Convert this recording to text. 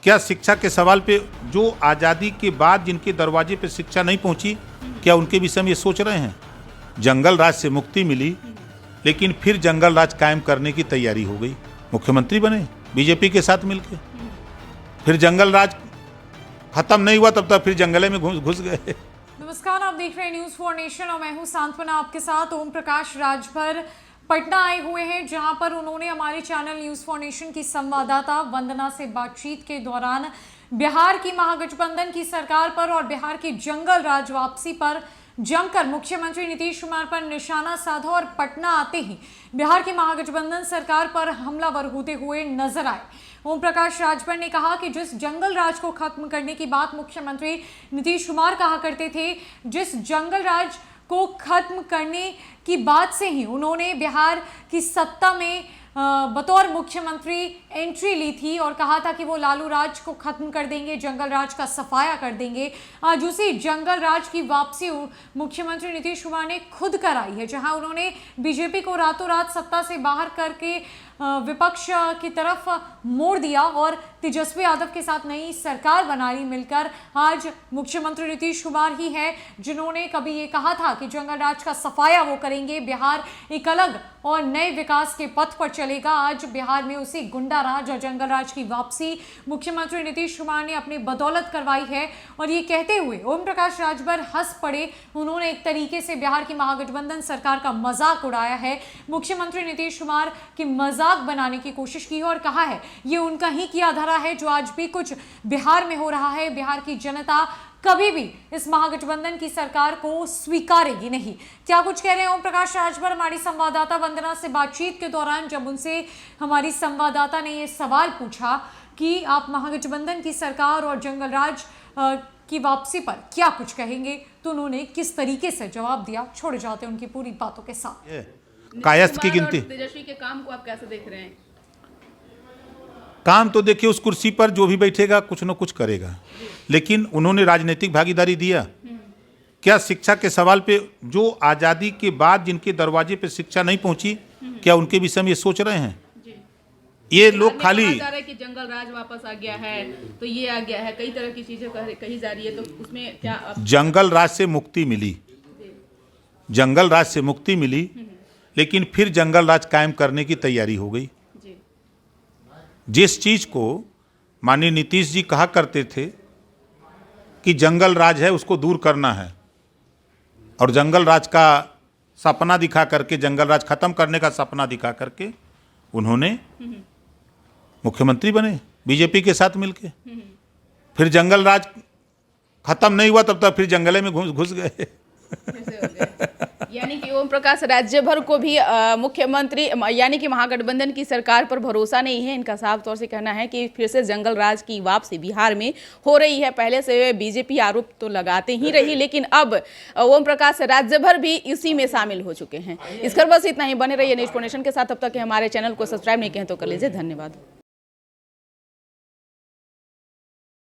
क्या शिक्षा के सवाल पे जो आज़ादी के बाद जिनके दरवाजे पे शिक्षा नहीं पहुंची, क्या उनके विषय में ये सोच रहे हैं? जंगल राज से मुक्ति मिली, लेकिन फिर जंगल राज कायम करने की तैयारी हो गई। मुख्यमंत्री बने बीजेपी के साथ मिलके, फिर जंगल राज खत्म नहीं हुआ तब तक फिर जंगले में घुस गए। नमस्कार, आप देख रहे हैं न्यूज़ फॉर नेशन और मैं हूं सांत्वना आपके साथ। ओम प्रकाश राजभर पटना आए हुए हैं, जहां पर उन्होंने हमारे चैनल न्यूज़ फॉर नेशन की संवाददाता वंदना से बातचीत के दौरान बिहार की महागठबंधन की सरकार पर और बिहार की जंगल राज वापसी पर जमकर मुख्यमंत्री नीतीश कुमार पर निशाना साधा और पटना आते ही बिहार की महागठबंधन सरकार पर हमलावर होते हुए नजर आए। ओम प्रकाश राजभर ने कहा कि जिस जंगल राज को खत्म करने की बात मुख्यमंत्री नीतीश कुमार कहा करते थे, जिस जंगल राज को खत्म करने की बात से ही उन्होंने बिहार की सत्ता में बतौर मुख्यमंत्री एंट्री ली थी और कहा था कि वो लालू राज को खत्म कर देंगे, जंगल राज का सफाया कर देंगे। आज उसी जंगल राज की वापसी मुख्यमंत्री नीतीश कुमार ने खुद कराई है, जहां उन्होंने बीजेपी को रातों रात सत्ता से बाहर करके विपक्ष की तरफ मोड़ दिया और तेजस्वी यादव के साथ नई सरकार बना ली मिलकर। आज मुख्यमंत्री नीतीश कुमार ही है जिन्होंने कभी ये कहा था कि जंगल राज का सफाया वो करेंगे, बिहार एक अलग और नए विकास के पथ पर चलेगा। आज बिहार में उसी गुंडा राज और जंगल राज की वापसी मुख्यमंत्री नीतीश कुमार ने अपनी बदौलत करवाई है। और ये कहते हुए ओम प्रकाश राजभर हंस पड़े। उन्होंने एक तरीके से बिहार की महागठबंधन सरकार का मजाक उड़ाया है, मुख्यमंत्री नीतीश कुमार की मजाक बनाने की कोशिश की है और कहा है ये उनका ही किया धरा है जो आज भी कुछ बिहार में हो रहा है। बिहार की जनता कभी भी इस महागठबंधन की सरकार को स्वीकारेगी नहीं। क्या कुछ कह रहे हैं ओम प्रकाश राजभर हमारी संवाददाता वंदना से बातचीत के दौरान, जब उनसे हमारी संवाददाता ने यह सवाल पूछा कि आप महागठबंधन की सरकार और जंगल राज की वापसी पर क्या कुछ कहेंगे, तो उन्होंने किस तरीके से जवाब दिया। छोड़ जाते उनकी पूरी बातों के साथ। कायस्थ की गिनती, तेजस्वी के काम को आप कैसे देख रहे हैं? काम तो देखिए, उस कुर्सी पर जो भी बैठेगा कुछ न कुछ करेगा, लेकिन उन्होंने राजनीतिक भागीदारी दिया। क्या शिक्षा के सवाल पे जो आज़ादी के बाद जिनके दरवाजे पे शिक्षा नहीं पहुंची, क्या उनके विषय में ये सोच रहे हैं? ये लोग खाली जा रहा है कि जंगल राज वापस आ गया है, तो ये आ गया है, कई तरह की चीजें कही जा रही है, तो उसमें क्या जंगल राज से मुक्ति मिली, जंगल राज से मुक्ति मिली, लेकिन फिर जंगल राज कायम करने की तैयारी हो गई। जिस चीज को माननीय नीतीश जी कहा करते थे कि जंगल राज है उसको दूर करना है, और जंगल राज का सपना दिखा करके, जंगल राज खत्म करने का सपना दिखा करके उन्होंने मुख्यमंत्री बने बीजेपी के साथ मिलके, फिर जंगल राज खत्म नहीं हुआ तब तक फिर जंगले में घुस गए। यानी कि ओम प्रकाश राज्यभर को भी मुख्यमंत्री यानी कि महागठबंधन की सरकार पर भरोसा नहीं है। इनका साफ तौर से कहना है कि फिर से जंगल राज की वापसी बिहार में हो रही है। पहले से बीजेपी आरोप तो लगाते ही रही, लेकिन अब ओम प्रकाश राज्यभर भी इसी में शामिल हो चुके हैं। इस पर बस इतना ही। बने रहिए न्यूज़ फॉर नेशन के साथ। तब तक हमारे चैनल को सब्सक्राइब नहीं किए तो कर लीजिए। धन्यवाद।